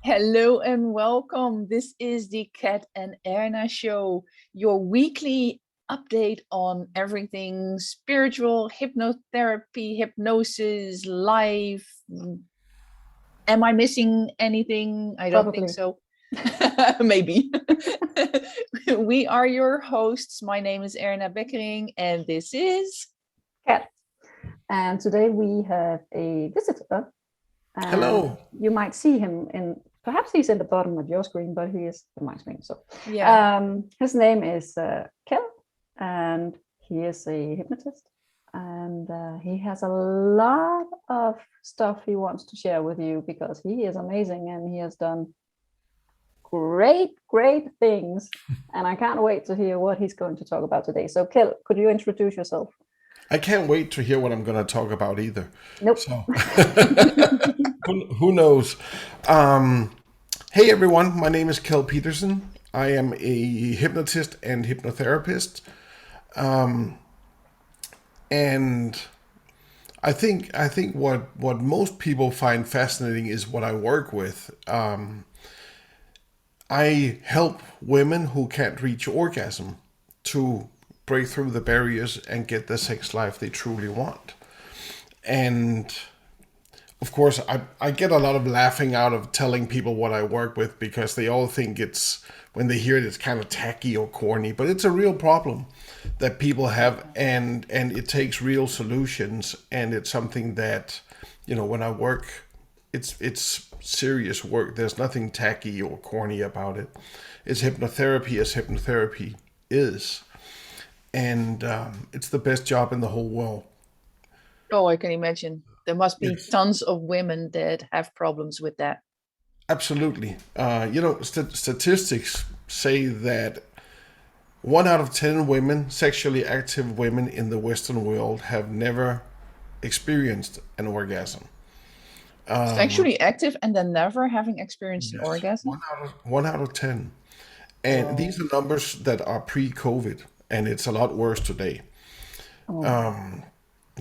Hello and welcome. This is the Kat and Erna show, your weekly update on everything spiritual, hypnotherapy, hypnosis, life. Am I missing anything? I don't think Probably. so. Maybe. We are your hosts. My name is Erna Beckering, and this is. Cat. And today we have a visitor, and Hello. you might see him perhaps he's in the bottom of your screen, but he is in my screen. So Yeah. his name is Keld, and he is a hypnotist, and he has a lot of stuff he wants to share with you because he is amazing and he has done great things. And I can't wait to hear what he's going to talk about today. So, Keld, could you introduce yourself? I can't wait to hear what I'm going to talk about either. Nope. So, who knows? Um, hey everyone, my name is Keld Petersen. I am a hypnotist and hypnotherapist. Um, and I think what most people find fascinating is what I work with. I help women who can't reach orgasm to break through the barriers and get the sex life they truly want. And of course, I get a lot of laughing out of telling people what I work with because they all think when they hear it, it's kind of tacky or corny, but it's a real problem that people have, and it takes real solutions, and it's something that, when I work, it's serious work. There's nothing tacky or corny about it. It's hypnotherapy as hypnotherapy is, and it's the best job in the whole world. Oh, I can imagine. There must be Yes. tons of women that have problems with that. Absolutely. Statistics say that 1 out of 10 women, sexually active women in the Western world, have never experienced an orgasm. Sexually active and then never having experienced an Yes, orgasm. 1 out of 10, and Whoa. these are numbers that are pre-COVID, and it's a lot worse today. Oh,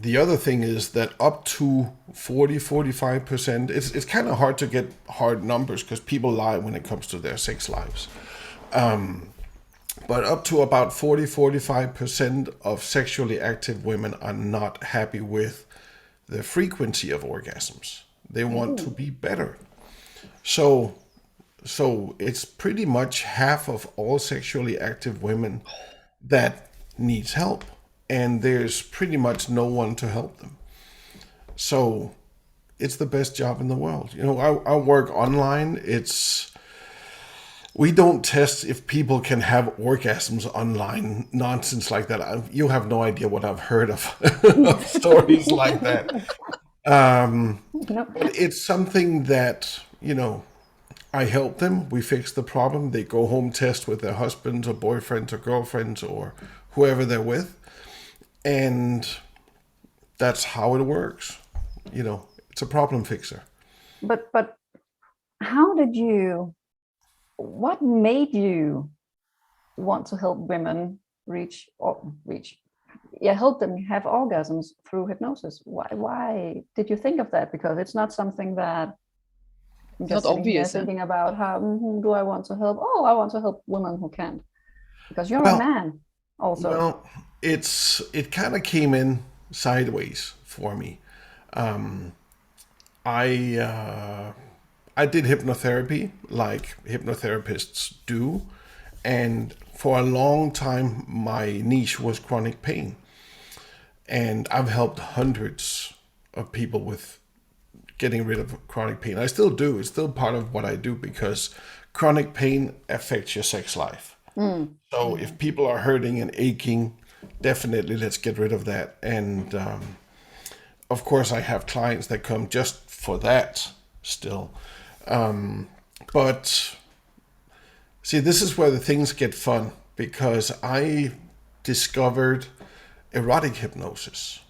The other thing is that up to 40-45%, it's kind of hard to get hard numbers because people lie when it comes to their sex lives. But up to about 40-45% of sexually active women are not happy with the frequency of orgasms. They want to oh. be better. So so it's pretty much half of all sexually active women that needs help, and there's pretty much no one to help them. So it's the best job in the world. I work online. We don't test if people can have orgasms online, nonsense like that. You have no idea what I've heard of, of stories like that. No. But it's something that, I help them. We fix the problem. They go home, test with their husbands or boyfriends or girlfriends or whoever they're with. And that's how it works. It's a problem fixer. But how did you? What made you want to help women reach? Yeah, help them have orgasms through hypnosis. Why did you think of that? Because it's not something that I'm It's not just sitting here obvious, huh? thinking about how do I want to help? Oh, I want to help women who can't. Because you're a Well, man, also. well, it kind of came in sideways for me. I I did hypnotherapy like hypnotherapists do, and for a long time my niche was chronic pain, and I've helped hundreds of people with getting rid of chronic pain. I still do. It's still part of what I do because chronic pain affects your sex life. Mm. So Mm. if people are hurting and aching, definitely let's get rid of that. And of course, I have clients that come just for that still. But see, this is where the things get fun because I discovered erotic hypnosis,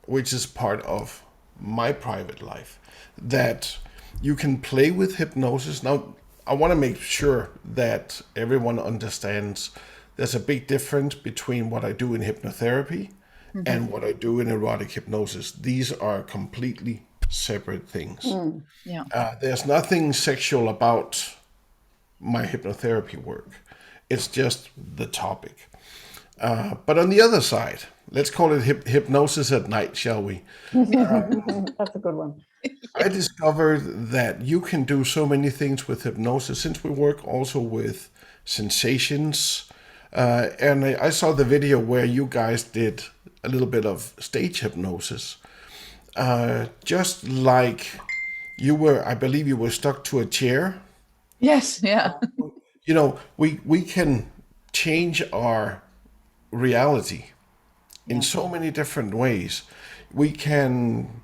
which is part of my private life, that you can play with hypnosis. Now, I want to make sure that everyone understands there's a big difference between what I do in hypnotherapy Mhm. and what I do in erotic hypnosis. These are completely separate things. Yeah. There's nothing sexual about my hypnotherapy work. It's just the topic. But on the other side, let's call it hypnosis at night, shall we? That's a good one. I discovered that you can do so many things with hypnosis since we work also with sensations. And I saw the video where you guys did a little bit of stage hypnosis. Just like you were, I believe you were stuck to a chair. Yes. Yeah. You know, we can change our reality in so many different ways. We can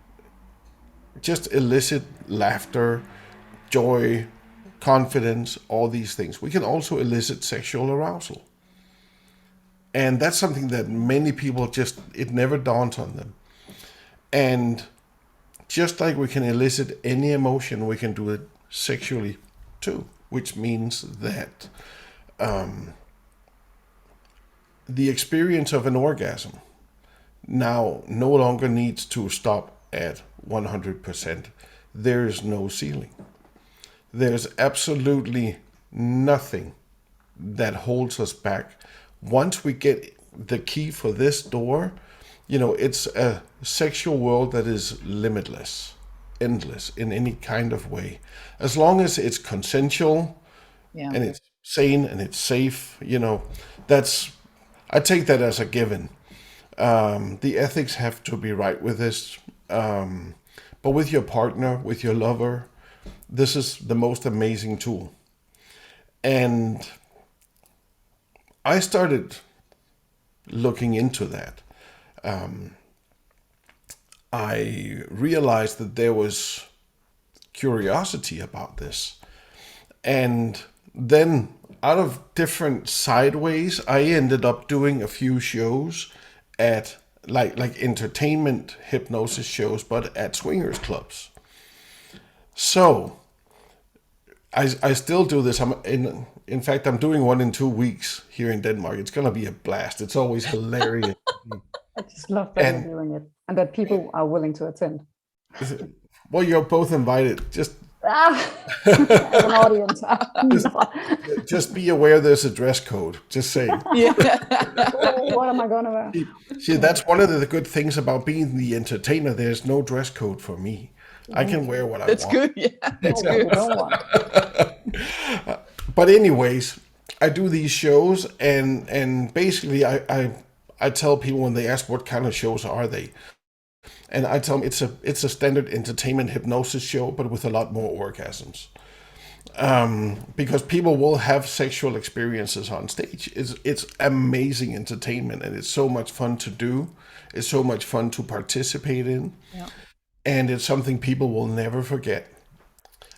just elicit laughter, joy, confidence, all these things. We can also elicit sexual arousal. And that's something that many people just, it never dawns on them. And just like we can elicit any emotion, we can do it sexually too, which means that the experience of an orgasm now no longer needs to stop at 100%. There is no ceiling. There's absolutely nothing that holds us back. Once we get the key for this door, it's a sexual world that is limitless, endless in any kind of way. As long as it's consensual Yeah. and it's sane and it's safe, I take that as a given. The ethics have to be right with this. But with your partner, with your lover, this is the most amazing tool. And I started looking into that. I realized that there was curiosity about this. And then out of different sideways, I ended up doing a few shows at like entertainment hypnosis shows, but at swingers clubs. So I still do this. In fact, I'm doing one in 2 weeks here in Denmark. It's gonna be a blast. It's always hilarious. I just love that And- you're doing it and that people are willing to attend. Well, you're both invited. Just As an audience. just be aware there's a dress code. Just saying. Yeah. Oh, what am I gonna wear? See, that's one of the good things about being the entertainer. There's no dress code for me. I can wear what I That's want. good. Yeah. That's Oh, you good. don't want. But anyways, I do these shows, and basically I tell people when they ask what kind of shows are they, and I tell them it's a standard entertainment hypnosis show, but with a lot more orgasms. Because people will have sexual experiences on stage. It's amazing entertainment, and it's so much fun to do. It's so much fun to participate in, Yeah. and it's something people will never forget.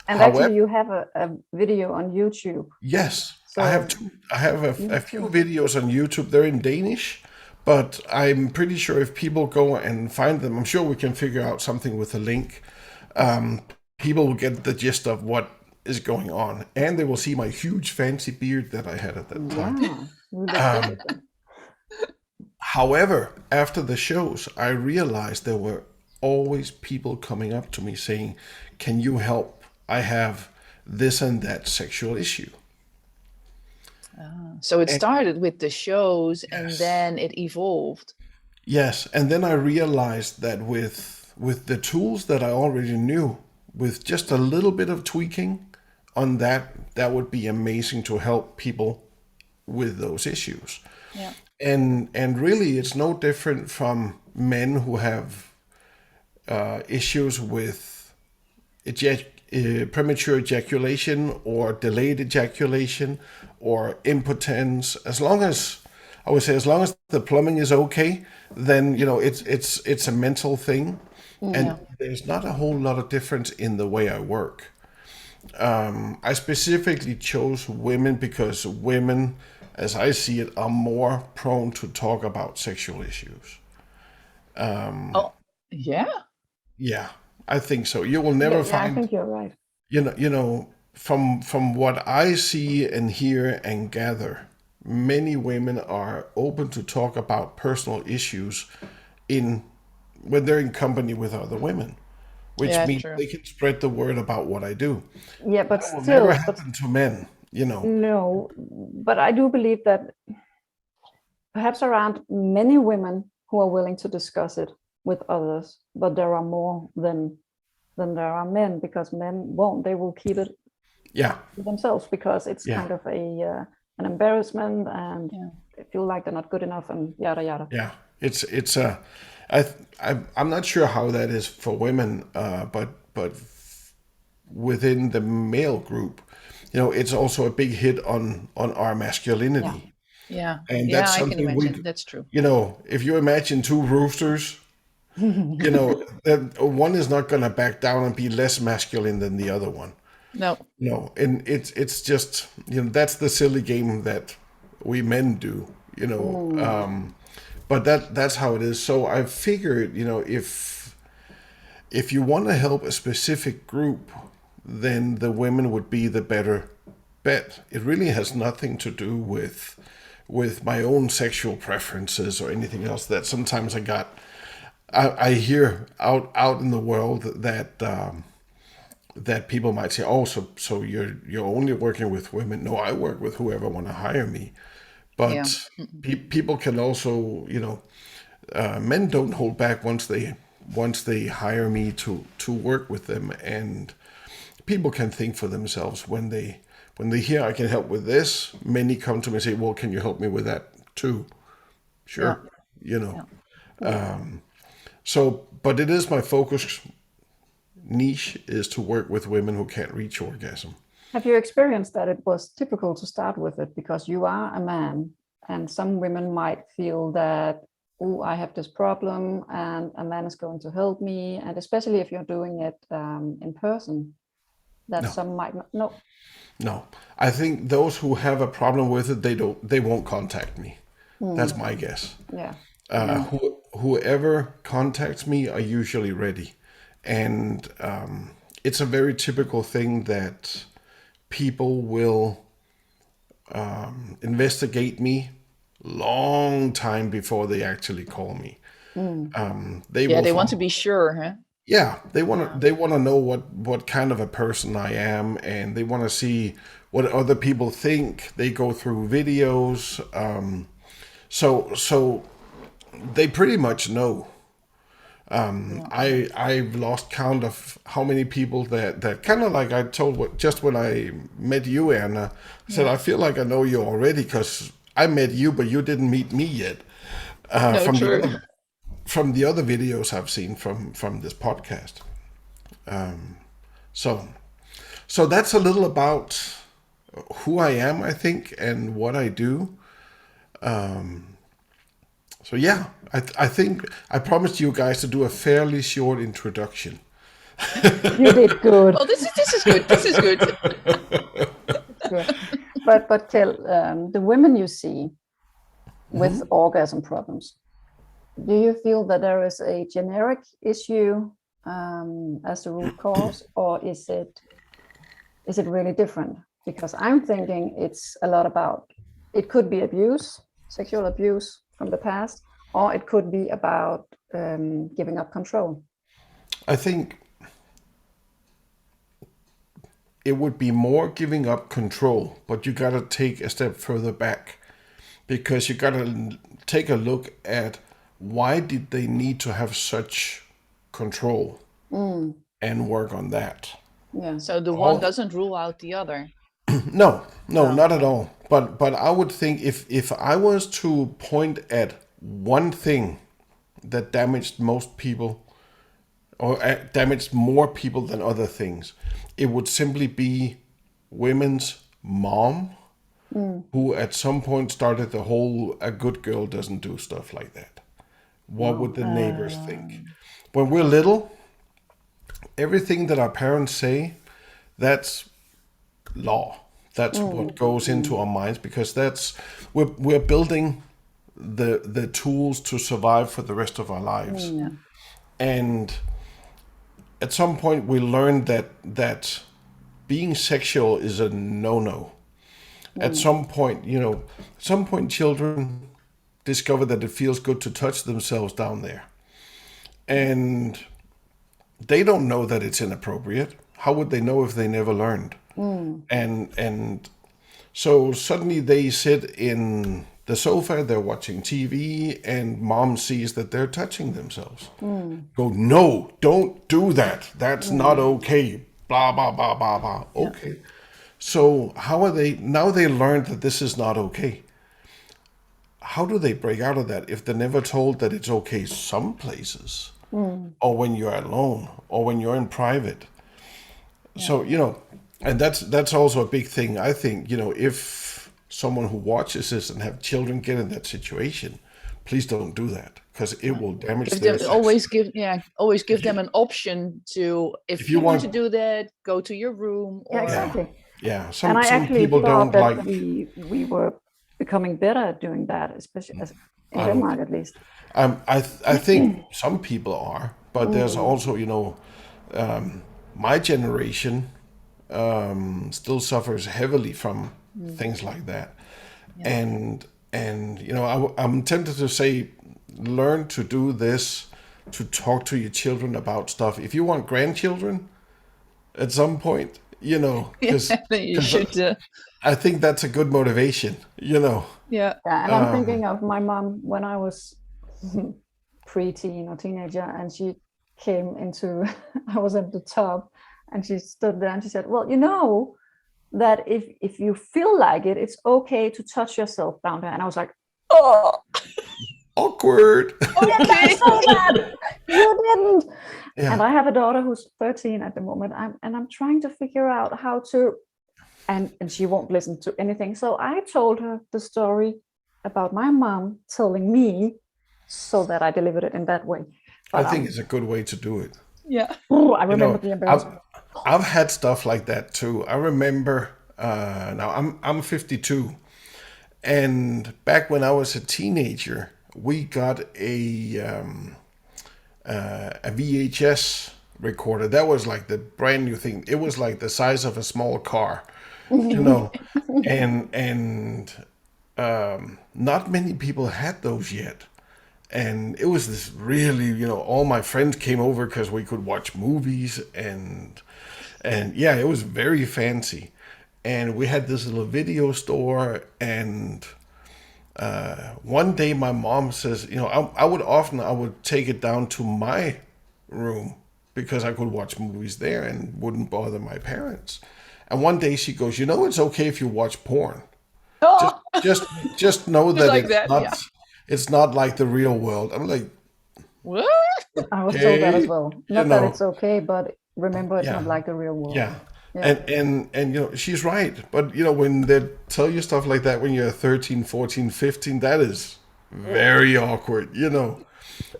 And However- actually, you have a video on YouTube. Yes, So- I have two. I have a few videos on YouTube. They're in Danish, but I'm pretty sure if people go and find them, I'm sure we can figure out something with a link. People will get the gist of what is going on, and they will see my huge fancy beard that I had at that time. Yeah, you look good with them. However, after the shows, I realized there were always people coming up to me saying, "Can you help? I have this and that sexual issue." So it started with the shows, and Yes. then it evolved. Yes, and then I realized that with the tools that I already knew, with just a little bit of tweaking on that would be amazing to help people with those issues. Yeah. And really, it's no different from men who have issues with premature ejaculation or delayed ejaculation or impotence. As long as the plumbing is okay, then it's a mental thing, and there's not a whole lot of difference in the way I work. I specifically chose women because women, as I see it, are more prone to talk about sexual issues. Oh, yeah. Yeah, I think so. You will never Yeah, I find, think you're right. from what I see and hear and gather, many women are open to talk about personal issues when they're in company with other women. which Yeah, means true. they can spread the word about what I do. Yeah, but That will never still, but happen to men, you know. no, but I do believe that perhaps around many women who are willing to discuss it with others, but there are more than there are men, because men won't. They will keep it Yeah, to themselves because it's yeah, kind of an embarrassment, and Yeah. they feel like they're not good enough, and yada yada. yeah. It's a, I, I'm not sure how that is for women, but within the male group, it's also a big hit on our Yeah. masculinity, Yeah. and Yeah, that's I can something we, imagine. That's true. if you imagine two roosters, that one is not going to back down and be less masculine than the other one. No. No, and it's just that's the silly game that we men do. But that's how it is. So I figured, if you want to help a specific group, then the women would be the better bet. It really has nothing to do with my own sexual preferences or anything else. That sometimes I hear out in the world that people might say, "Oh, so you're only working with women?" No, I work with whoever want to hire me. Yeah. But people can also, men don't hold back once they hire me to work with them, and people can think for themselves when they hear I can help with this. Many come to me and say, "Well, can you help me with that too?" Yeah. Sure, you know. Yeah. So, but it is my focus niche is to work with women who can't reach orgasm. Have you experienced that it was difficult to start with it because you are a man, and some women might feel that, oh, I have this problem and a man is going to help me, and especially if you're doing it in person, that No, some might not. No. no. I think those who have a problem with it, they won't contact me. That's Mm, my guess. yeah. Whoever contacts me are usually ready, and it's a very typical thing that people will investigate me long time before they actually call me. Mm, They Yeah, will they want to follow. be sure, huh? Yeah, they want Yeah. to. They want to know what kind of a person I am, and they want to see what other people think. They go through videos, so they pretty much know. Yeah. I've lost count of how many people that kind of like I told just when I met you, Anna. I said Yeah. I feel like I know you already because I met you, but you didn't meet me yet. No, From the true. other videos I've seen from this podcast. So so that's a little about who I am, I think, and what I do. So yeah, I think I promised you guys to do a fairly short introduction. you did good. Well, this is good. This is good. Good. But Kjell, the women you see with orgasm problems, do you feel that there is a generic issue as the root cause, or is it really different? Because I'm thinking it's a lot about, it could be abuse, sexual abuse from the past, or it could be about giving up control. I think it would be more giving up control, but you gotta take a step further back because you gotta take a look at why did they need to have such control and work on that. Yeah. So the one All, doesn't rule out the other. no, No. not at all. But I would think if I was to point at one thing that damaged most people or damaged more people than other things, it would simply be women's mom who at some point started the whole "a good girl doesn't do stuff like that." What would Wow. the neighbors think? When we're little, everything that our parents say, that's law. That's what goes into our minds because we're building the tools to survive for the rest of our lives. Yeah. And at some point we learned that being sexual is a no-no. At some point children discover that it feels good to touch themselves down there. And they don't know that it's inappropriate. How would they know if they never learned? Mm. And so suddenly they sit in the sofa, they're watching TV, and mom sees that they're touching themselves. Mm. Go, no, don't do that. That's not Mm. okay. Blah, blah, blah, blah, blah. Yeah. Okay. So how are they, now they learned that this is not okay. How do they break out of that if they're never told that it's okay some places, Mm. or when you're alone, or when you're in private? Yeah. So, and that's also a big thing. I think, if someone who watches this and have children get in that situation, please don't do that, because it will damage Give their them sex. always give them an option to, If if you you want to want, do that, go to your room, Yeah, or exactly. yeah, And I some actually people thought don't that like. we were becoming better at doing that, especially as in I don't Denmark think. at least. I think some people are, but there's Mm. also, my generation still suffers heavily from things like that. yeah. And I'm tempted to say, learn to do this, to talk to your children about stuff. If you want grandchildren at some point, Yeah, because then you should. I think that's a good motivation. Yeah. Yeah, and I'm thinking of my mom when I was preteen or teenager, and she came into, I was at the tub, and she stood there and she said, "Well, you know that if you feel like it, it's okay to touch yourself down there." And I was like, "Oh, Awkward. didn't I Okay. say that? You didn't." And Yeah, I have a daughter who's 13 at the moment, and I'm trying to figure out how to, and she won't listen to anything. So I told her the story about my mom telling me, so that I delivered it in that way. I But think it's a good way to do it. Yeah. I You remember know, the I've embarrassment. I've had stuff like that too. I remember. Now I'm 52, and back when I was a teenager, we got a VHS recorder. That was like the brand new thing. It was like the size of a small car, you know, and not many people had those yet. And it was this really, all my friends came over because we could watch movies, and yeah, it was very fancy. And we had this little video store, and one day my mom says, I would take it down to my room because I could watch movies there and wouldn't bother my parents. And one day she goes, it's okay if you watch porn. Just Oh, just just know just that like that. Yeah. it's not like the real world. I'm like, What? I was told that as okay, well. you Not that know, it's okay, but remember, it's yeah, not like the real world. yeah. Yeah, And she's right. But when they tell you stuff like that when you're 13, 14, 15, that is very awkward.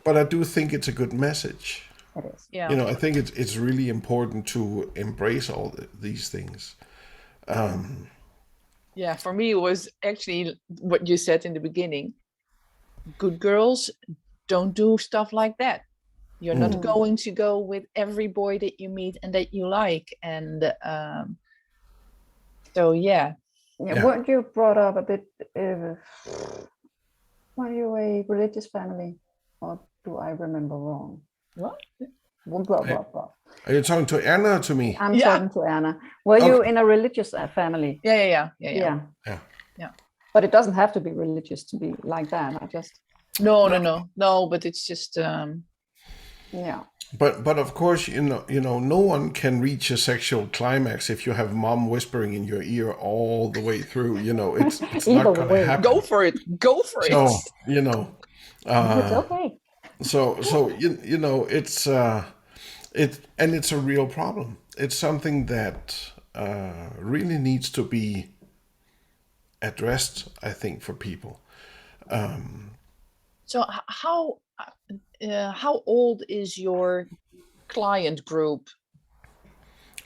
But I do think it's a good message. it is. Yeah. I think it's really important to embrace all these things. Yeah. For me, it was actually what you said in the beginning. Good girls don't do stuff like that. You're not Mm. going to go with every boy that you meet and that you like. And so, yeah. Yeah, Yeah. weren't you brought up a bit? Were you a religious family, or do I remember wrong? What? Blah blah blah blah. Are you talking to Anna or to me? I'm Yeah. talking to Anna. Were you Okay. in a religious family? Yeah. Yeah. Yeah. Yeah. But it doesn't have to be religious to be like that. I just, No, but it's just yeah. But of course, no one can reach a sexual climax if you have mom whispering in your ear all the way through. It's Either not gonna way. happen. go for it. Go for So it. It's okay. so it's and it's a real problem. It's something that really needs to be addressed, I think, for people. So how old is your client group?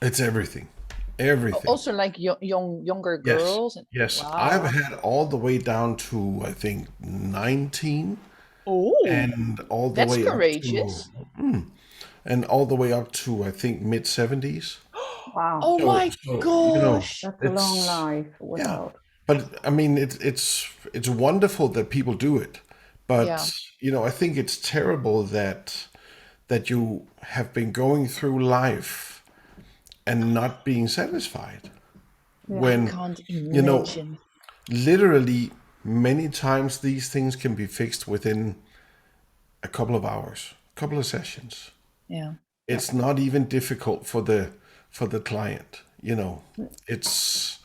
It's everything. Everything. Also, like younger Yes. girls? Yes. Wow. I've had all the way down to, I think, 19, Oh, and all the that's way courageous. and all the way up to, I think, mid 70s. Wow. Oh my So, gosh. That's a long it's life without. but I mean, it's wonderful that people do it, but Yeah. I think it's terrible that that you have been going through life and not being satisfied. I When, can't you know, imagine. literally many times these things can be fixed within a couple of hours, a couple of sessions. Yeah. It's not even difficult for the client, you know. It's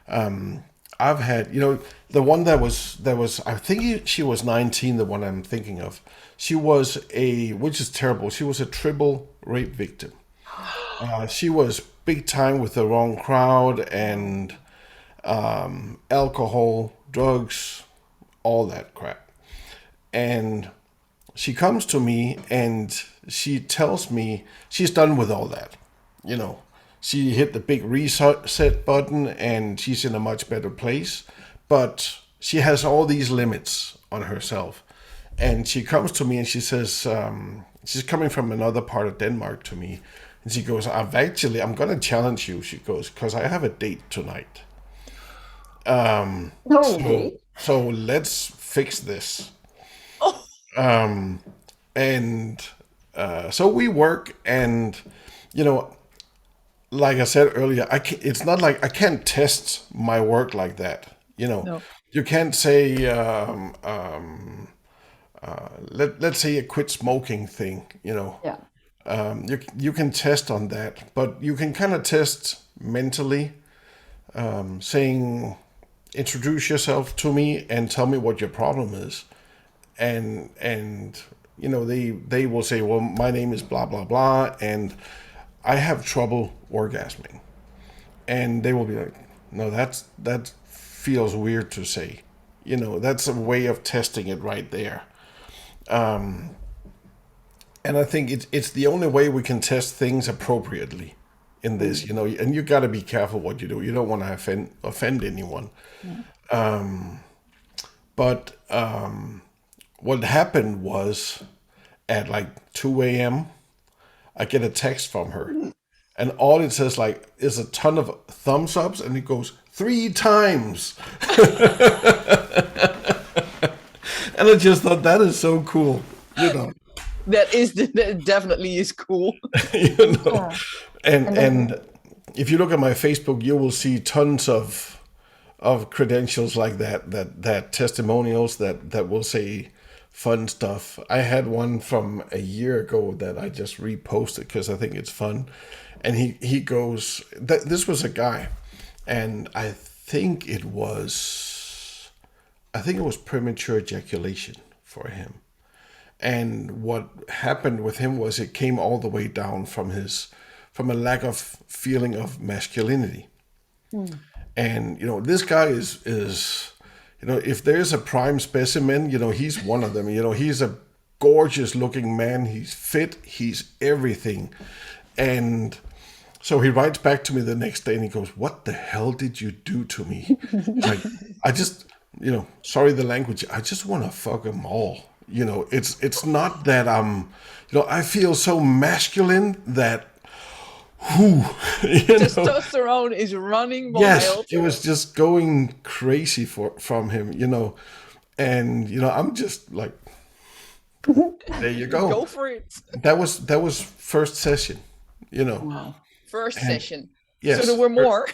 I've had, you know, the one that was I think she was 19, the one I'm thinking of. She was which is terrible. She was a triple rape victim. She was big time with the wrong crowd and alcohol, drugs, all that crap. And she comes to me and she tells me she's done with all that. You know, she hit the big reset button and she's in a much better place. But she has all these limits on herself. And she comes to me and she says, she's coming from another part of Denmark to me. And she goes, I'm going to challenge you. She goes, because I have a date tonight. Okay. So let's fix this. Oh, And so we work, and you know, like I said earlier, it's not like I can't test my work like that. You know, no. you can't say, let's say a quit smoking thing. You know, Yeah. you can test on that, but you can kind of test mentally, saying, introduce yourself to me and tell me what your problem is, and you know, they will say, well, my name is blah blah blah and I have trouble orgasming, and they will be like, no, that feels weird to say. You know, that's a way of testing it right there. And I think it's the only way we can test things appropriately in this, you know, and you got to be careful what you do. You don't want to offend anyone. But what happened was, at like 2 a.m., I get a text from her. And all it says like is a ton of thumbs ups, and it goes 3 times. And I just thought that is so cool, you know. That definitely is cool. You know. Yeah. And if you look at my Facebook, you will see tons of credentials like that testimonials that will say fun stuff. I had one from a year ago that I just reposted because I think it's fun. And he goes, this was a guy, and I think it was premature ejaculation for him. And what happened with him was it came all the way down from a lack of feeling of masculinity. And you know, this guy is you know, if there's a prime specimen, you know, he's one of them. You know, he's a gorgeous looking man. He's fit. He's everything. And so he writes back to me the next day and he goes, "What the hell did you do to me?" Like, I just, you know, sorry the language. I just want to fuck them all. You know, it's not that you know, I feel so masculine that, whoo, you know. Testosterone is running Yes, wild. it was just going crazy from him, you know. And you know, I'm just like, there you Go go. for it. That was first session, you know. Wow. First And session. So there yes, were more.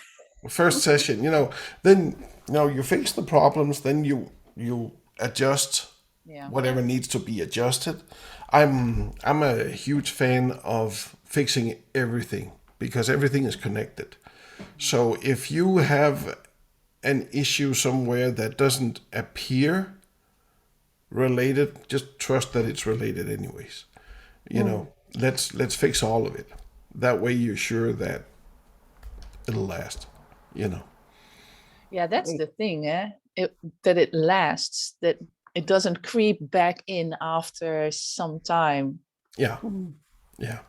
first session, you know. Then, you know, you fix the problems, then you adjust Yeah. whatever needs to be adjusted. I'm a huge fan of fixing everything because everything is connected. So if you have an issue somewhere that doesn't appear related, just trust that it's related anyways. You know, let's fix all of it. That way you're sure that it'll last, you know. Yeah, that's the thing, eh? That it lasts, that it doesn't creep back in after some time. Yeah. Yeah.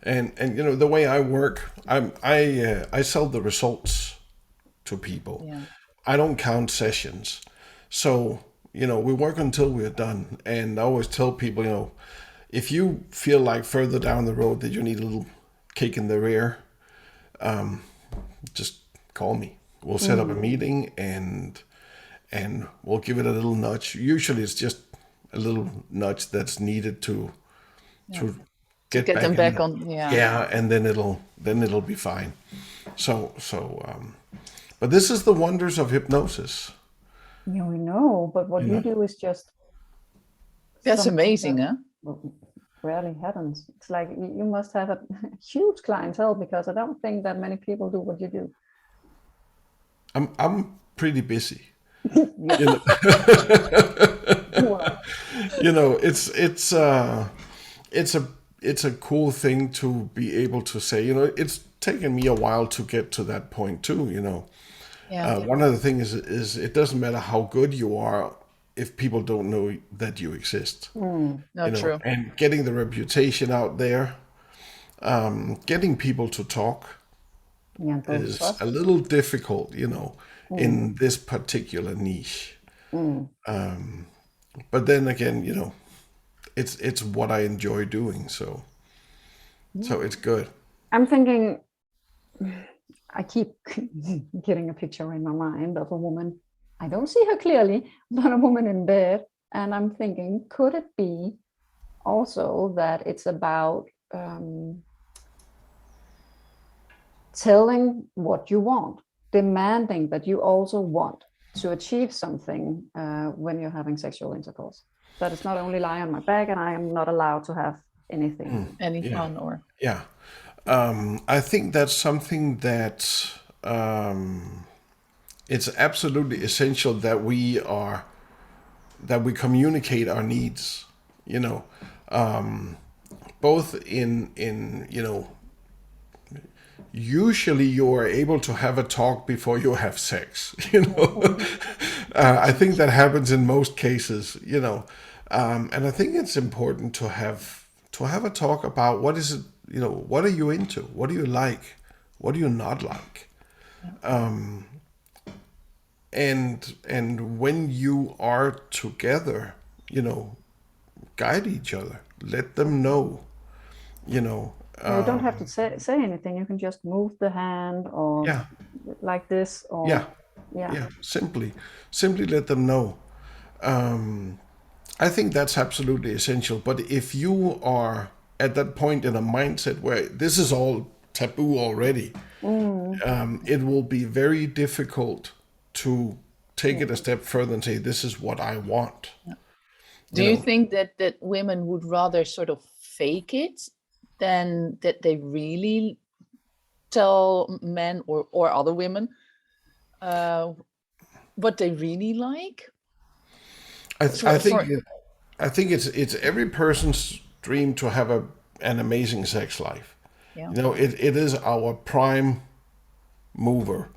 And you know, the way I work, I sell the results to people. Yeah. I don't count sessions. So, you know, we work until we're done. And I always tell people, you know, if you feel like further down the road that you need a little kick in the rear, just call me. We'll set up a meeting and we'll give it a little nudge. Usually it's just a little nudge that's needed to To get get back them in back the, on, yeah. yeah, and then it'll be fine. But this is the wonders of hypnosis. Yeah, we know, but what You you know, do is just That's something amazing, that huh? rarely happens. It's like you must have a huge clientele, because I don't think that many people do what you do. I'm pretty busy. Yeah, You know, you are. you know, it's a it's a cool thing to be able to say. You know, it's taken me a while to get to that point too. You know, Yeah, one of the things is it doesn't matter how good you are if people don't know that you exist. no, You know, true. and getting the reputation out there, getting people to talk Yeah, build is a trust. little difficult. You know, Mm, in this particular niche. mm. But then again, you know, it's what I enjoy doing, so it's good. I'm thinking, I keep getting a picture in my mind of a woman. I don't see her clearly, but a woman in bed. And I'm thinking, could it be also that it's about telling what you want, demanding that you also want to achieve something when you're having sexual intercourse? That it's not only lie on my back and I am not allowed to have anything. Any Yeah, fun or yeah. I think that's something that it's absolutely essential that we communicate our needs. You know, both in you know, usually you are able to have a talk before you have sex. You know, I think that happens in most cases. You know, and I think it's important to have a talk about what is it. You know, what are you into? What do you like? What do you not like? And when you are together, you know, guide each other. Let them know. You know, Yeah, you don't have to say anything. You can just move the hand or yeah, like this, yeah, or yeah. yeah. Simply let them know. I think that's absolutely essential. But if you are at that point in a mindset where this is all taboo already, Mm, it will be very difficult to take it a step further and say, "This is what I want." do You you know, think that women would rather sort of fake it than that they really tell men or other women uh, what they really like? I So think for I think it's every person's dream to have an amazing sex life. yeah, You know, it is our prime mover.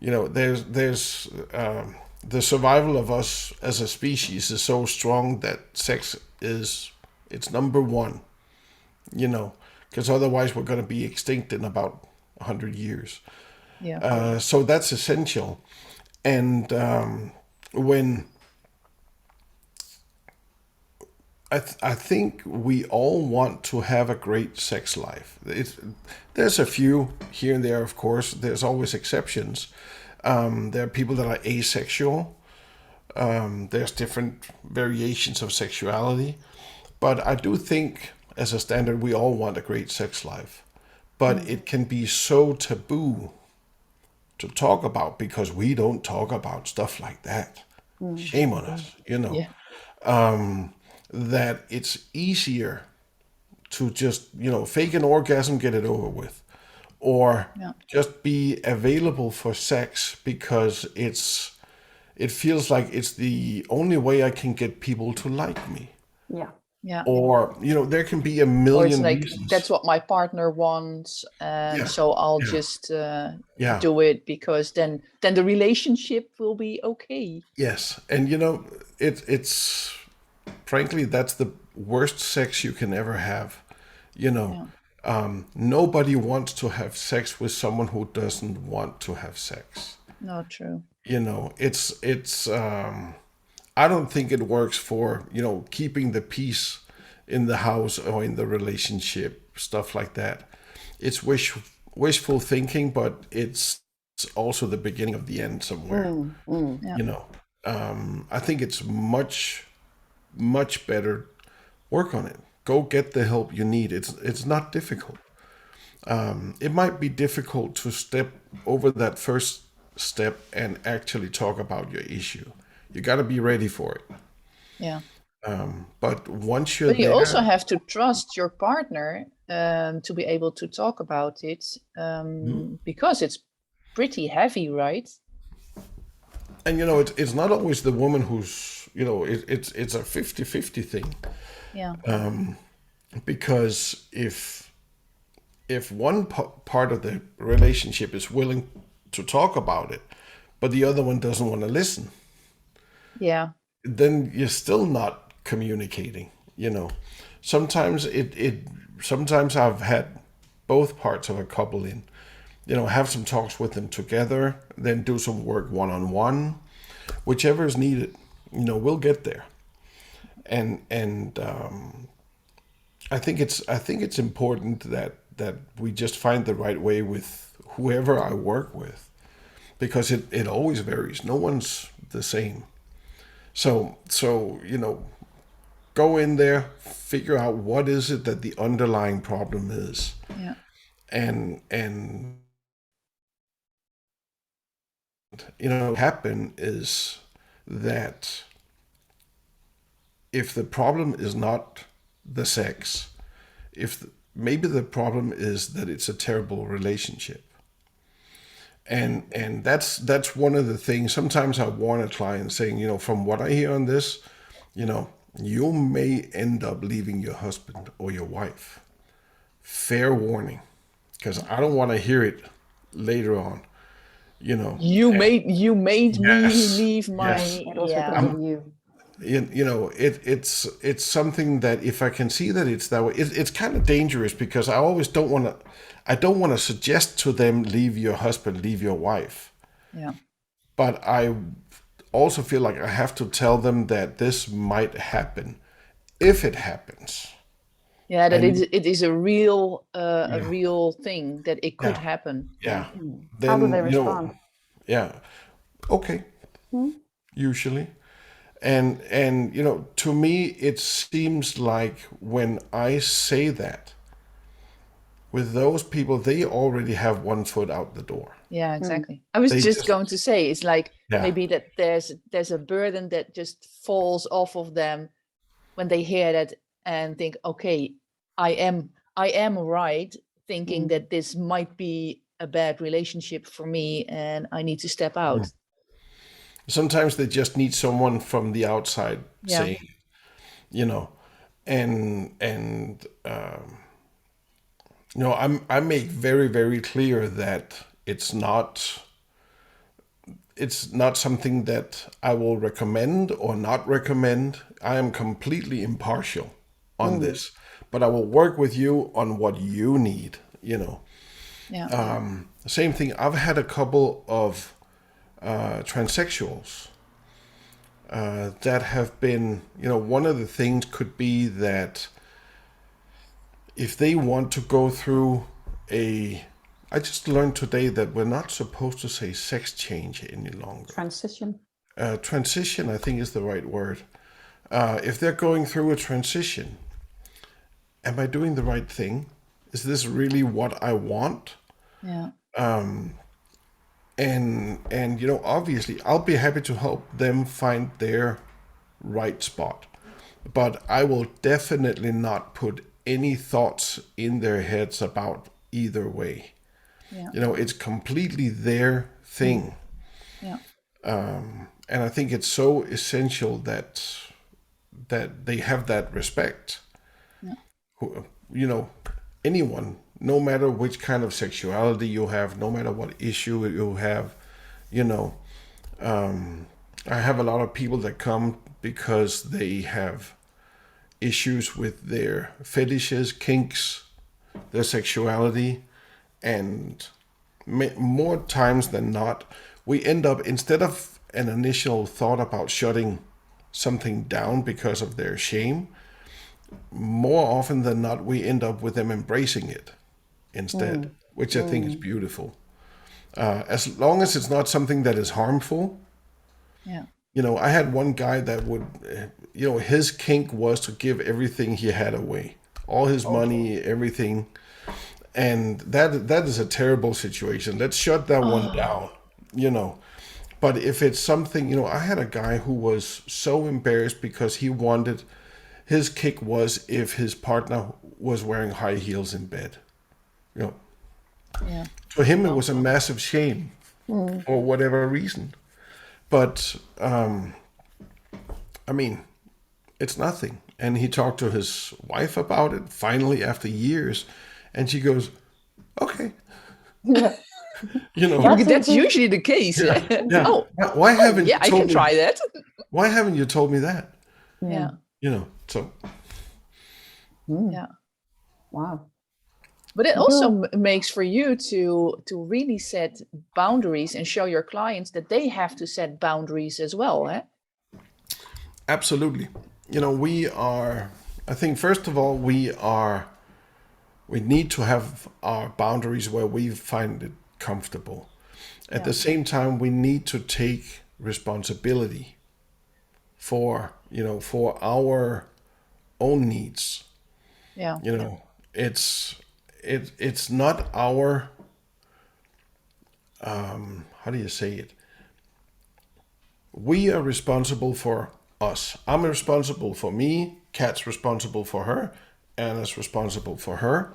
You know, there's the survival of us as a species is so strong that sex is it's number one. You know, because otherwise we're going to be extinct in about 100 years. yeah, So that's essential. And when I think we all want to have a great sex life. There's a few here and there, of course. There's always exceptions. There are people that are asexual. There's different variations of sexuality. But I do think, as a standard, we all want a great sex life. But it can be so taboo to talk about because we don't talk about stuff like that. Shame on us, you know. yeah, That it's easier to just, you know, fake an orgasm, get it over with, or yeah. just be available for sex because it feels like it's the only way I can get people to like me. yeah. Yeah. Or, you know, there can be a Or it's million like that's reasons. what my partner wants, and Yeah, so I'll yeah, just yeah. do it because then the relationship will be okay. Yes. And you know, it's frankly that's the worst sex you can ever have. You know, Yeah. nobody wants to have sex with someone who doesn't want to have sex. No, true. You know, it's I don't think it works for, you know, keeping the peace in the house or in the relationship, stuff like that. It's wishful thinking, but it's also the beginning of the end somewhere. Mm, mm. Yeah. You know, I think it's much better work on it. go get the help you need. It's not difficult. It might be difficult to step over that first step and actually talk about your issue. You got to be ready for it. Yeah. But once you're But you also there, have to trust your partner to be able to talk about it, because it's pretty heavy, right? and it's not always the woman who's, it's a 50-50 thing. Yeah. Because if one part of the relationship is willing to talk about it, but the other one doesn't want to listen, Yeah. then you're still not communicating. Sometimes I've had both parts of a couple in, have some talks with them together, then do some work one-on-one, whichever is needed. We'll get there. And I think it's important that we just find the right way with whoever I work with, because it always varies. No one's the same. So go in there, figure out what is it that the underlying problem is, Yeah. and happen is that if the problem is not the sex, maybe the problem is that it's a terrible relationship. And that's one of the things. Sometimes I warn a client saying, from what I hear on this, you may end up leaving your husband or your wife. Fair warning, because I don't want to hear it later on. You made me Yes, leave my yes. It was yeah. because of you. It's something that if I can see that it's that way, it's kind of dangerous, because I always don't want to suggest to them, leave your husband, leave your wife. Yeah. But I also feel like I have to tell them that this might happen if it happens. Yeah, that And it is a real a yeah, real thing that it could yeah, happen. yeah. How do Then they respond? yeah, okay, usually. And to me it seems like when I say that, with those people, they already have one foot out the door. Yeah, exactly. I was They just just, going to say, it's like yeah, maybe that there's a burden that just falls off of them when they hear that and think, okay, I am right thinking that this might be a bad relationship for me and I need to step out. sometimes they just need someone from the outside Yeah. saying, you know, and I make very, very clear that it's not something that I will recommend or not recommend. I am completely impartial on this, but I will work with you on what you need. Yeah. Same thing. I've had a couple of transsexuals that have been, one of the things could be that if they want to go through I just learned today that we're not supposed to say sex change any longer. Transition. Transition, I think, is the right word. If they're going through a transition, am I doing the right thing? Is this really what I want? Yeah. And obviously, I'll be happy to help them find their right spot. But I will definitely not put any thoughts in their heads about either way. Yeah. It's completely their thing. Yeah. And I think it's so essential that they have that respect. Yeah. Anyone, no matter which kind of sexuality you have, no matter what issue you have, you know, I have a lot of people that come because they have issues with their fetishes, kinks, their sexuality, and more times than not, we end up, instead of an initial thought about shutting something down because of their shame, more often than not, we end up with them embracing it instead, which I think is beautiful. As long as it's not something that is harmful. Yeah. I had one guy that would, his kink was to give everything he had away. all his money, everything. And that is a terrible situation. Let's shut that one down, you know. But if it's something, you know, I had a guy who was so embarrassed because he wanted, his kick was if his partner was wearing high heels in bed. You know, Yeah. to him it was a massive shame for whatever reason. But I mean, it's nothing. And he talked to his wife about it finally after years, and she goes, "Okay, Yeah. you know, That's usually the case. yeah, Yeah. yeah. Oh, Why haven't yeah, you I told can me? try that. Why haven't you told me that? Yeah. You know, so Yeah. Wow. But it also You, makes for you to really set boundaries and show your clients that they have to set boundaries as well. Eh? absolutely. You know, we are. I think first of all, we are. We need to have our boundaries where we find it comfortable. At the same time, we need to take responsibility for, you know, for our own needs. Yeah. You know, it's not our, how do you say it? We are responsible for us. I'm responsible for me. Kat's responsible for her. Anna's responsible for her.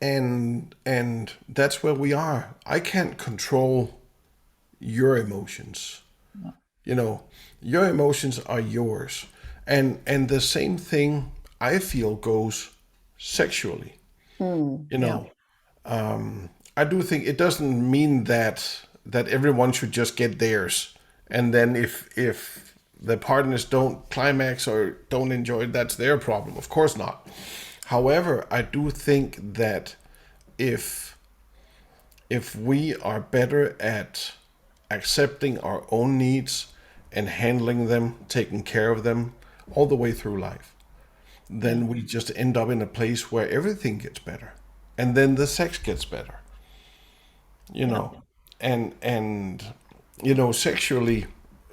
And that's where we are. I can't control your emotions. You know, your emotions are yours. And the same thing I feel goes sexually. You Yeah. know, I do think it doesn't mean that everyone should just get theirs, and then if the partners don't climax or don't enjoy it, that's their problem. Of course not. However, I do think that if we are better at accepting our own needs and handling them, taking care of them all the way through life, then we just end up in a place where everything gets better, and then the sex gets better. You know, and you know, sexually,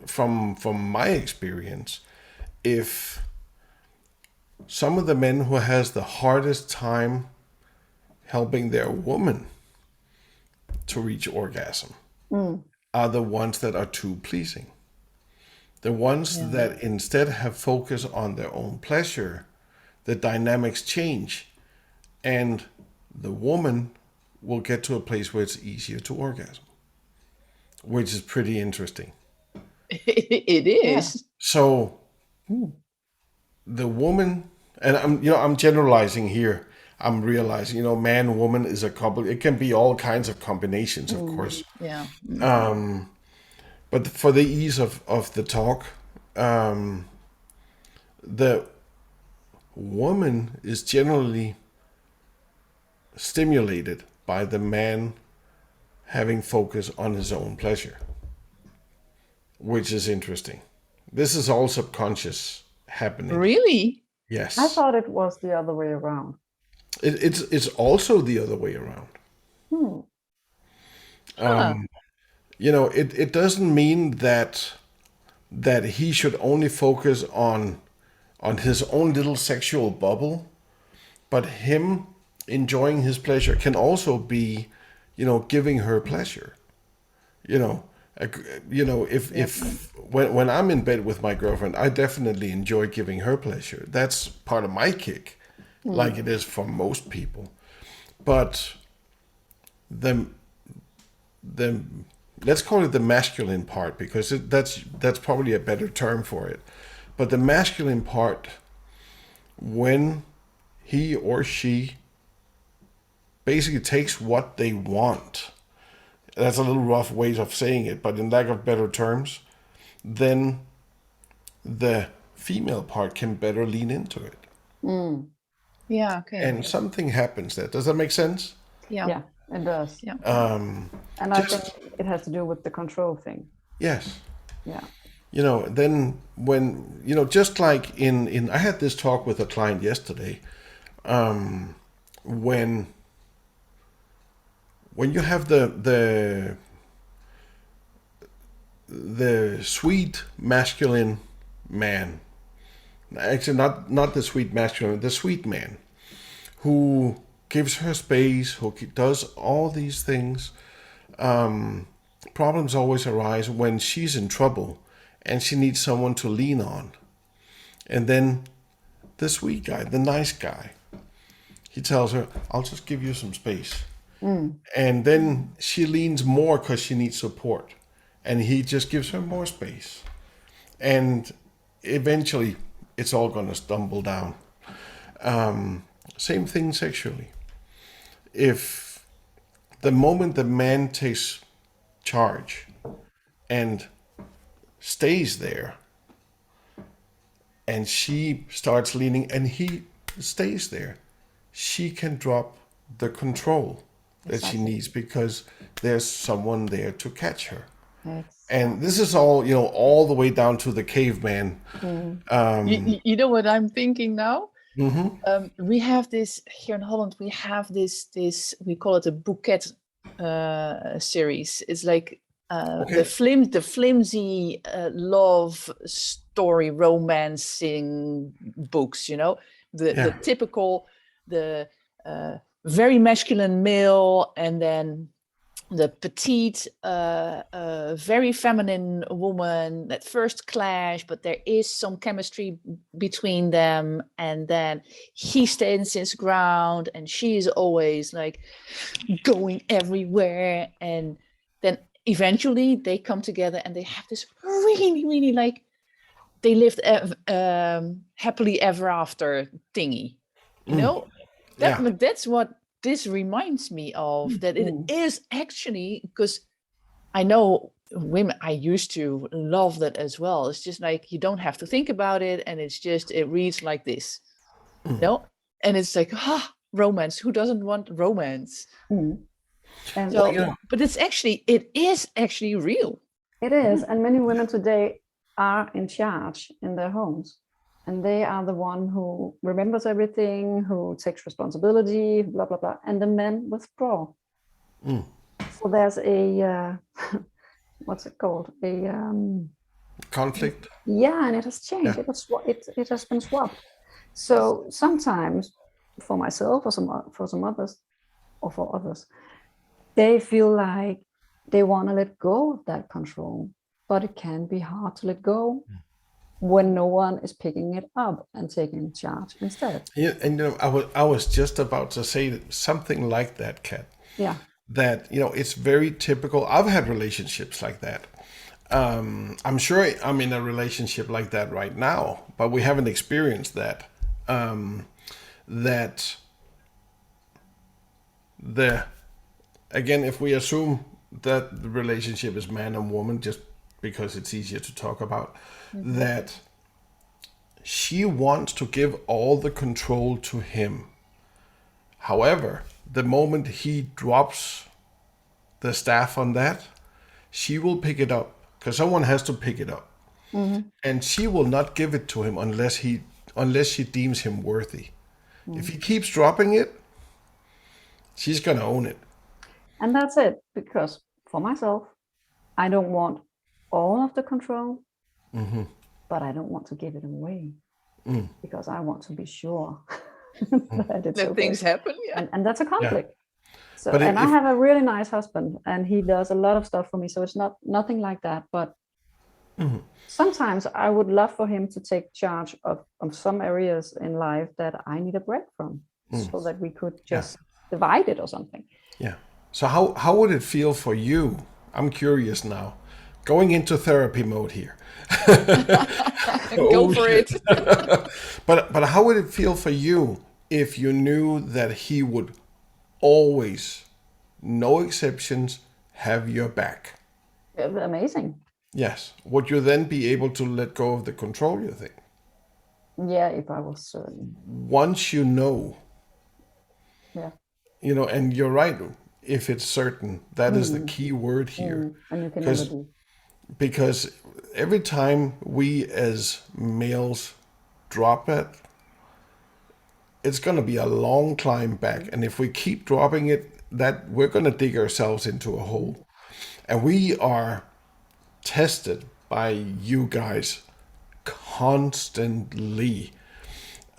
from my experience, if some of the men who has the hardest time helping their woman to reach orgasm are the ones that are too pleasing. The ones that instead have focus on their own pleasure, the dynamics change, and the woman will get to a place where it's easier to orgasm, which is pretty interesting. It yeah. is. So the woman, and I'm generalizing here. I'm realizing, man, woman is a couple. It can be all kinds of combinations, of course. Yeah. But for the ease of the talk, the woman is generally stimulated by the man having focus on his own pleasure, which is interesting. This is all subconscious happening. Really? Yes. I thought it was the other way around. It's also the other way around. Hmm. It doesn't mean that he should only focus on his own little sexual bubble, but him enjoying his pleasure can also be, giving her pleasure. You know, if when I'm in bed with my girlfriend, I definitely enjoy giving her pleasure. That's part of my kick, like it is for most people. But the let's call it the masculine part, because that's probably a better term for it. But the masculine part, when he or she basically takes what they want, that's a little rough way of saying it, but in lack of better terms, then the female part can better lean into it. Yeah. Okay. And something happens there. Does that make sense? Yeah. Yeah, it does. Yeah. And I think it has to do with the control thing. Yes. Yeah. Then when, just like in I had this talk with a client yesterday, when you have the sweet masculine man actually not the sweet masculine, the sweet man who gives her space, who does all these things. Problems always arise when she's in trouble and she needs someone to lean on. And then the sweet guy, the nice guy, he tells her, I'll just give you some space. And then she leans more because she needs support. And he just gives her more space. And eventually, it's all going to stumble down. Same thing sexually. If the moment the man takes charge and stays there, and she starts leaning and he stays there, she can drop the control that she needs because there's someone there to catch her. And this is all, all the way down to the caveman. You know what I'm thinking now? We have this here in Holland. We have this we call it a bouquet series. It's like the flimsy love story romancing books. The typical, the very masculine male, and then the petite, very feminine woman at first clash, but there is some chemistry between them, and then he stands his ground and she is always like going everywhere, and then eventually they come together and they have this really, really like they lived happily ever after thingy. That's what this reminds me of, that it is actually, because I know women, I used to love that as well. It's just like, you don't have to think about it. And it reads like this, and it's like, romance. Who doesn't want romance? And so, but it is actually real. It is. And many women today are in charge in their homes. And they are the one who remembers everything, who takes responsibility, blah, blah, blah. And the men withdraw. So there's a, what's it called? A conflict. Yeah, and it has changed. Yeah. It has been swapped. So sometimes for myself or for some others, or for others, they feel like they want to let go of that control, but it can be hard to let go when no one is picking it up and taking charge instead. Yeah, and I was just about to say something like that, Kat. Yeah. That it's very typical. I've had relationships like that. I'm sure I'm in a relationship like that right now, but we haven't experienced that. Again, if we assume that the relationship is man and woman, just because it's easier to talk about, that she wants to give all the control to him. However, the moment he drops the staff on that, she will pick it up, because someone has to pick it up. And she will not give it to him unless she deems him worthy. If he keeps dropping it, she's going to own it. And that's it, because for myself, I don't want all of the control, but I don't want to give it away, because I want to be sure that things happen. Yeah. And that's a conflict. So, I have a really nice husband, and he does a lot of stuff for me. So it's nothing like that. But sometimes I would love for him to take charge of some areas in life that I need a break from, so that we could just divide it or something. Yeah. So how would it feel for you? I'm curious now. Going into therapy mode here. Go for it. But how would it feel for you if you knew that he would always, no exceptions, have your back? Amazing. Yes. Would you then be able to let go of the control, you think? Yeah, if I was certain. Once you know. Yeah. And you're right. If it's certain, that is the key word here. And you can never do. Because every time we as males drop it, it's going to be a long climb back. And if we keep dropping it, that we're going to dig ourselves into a hole. And we are tested by you guys constantly.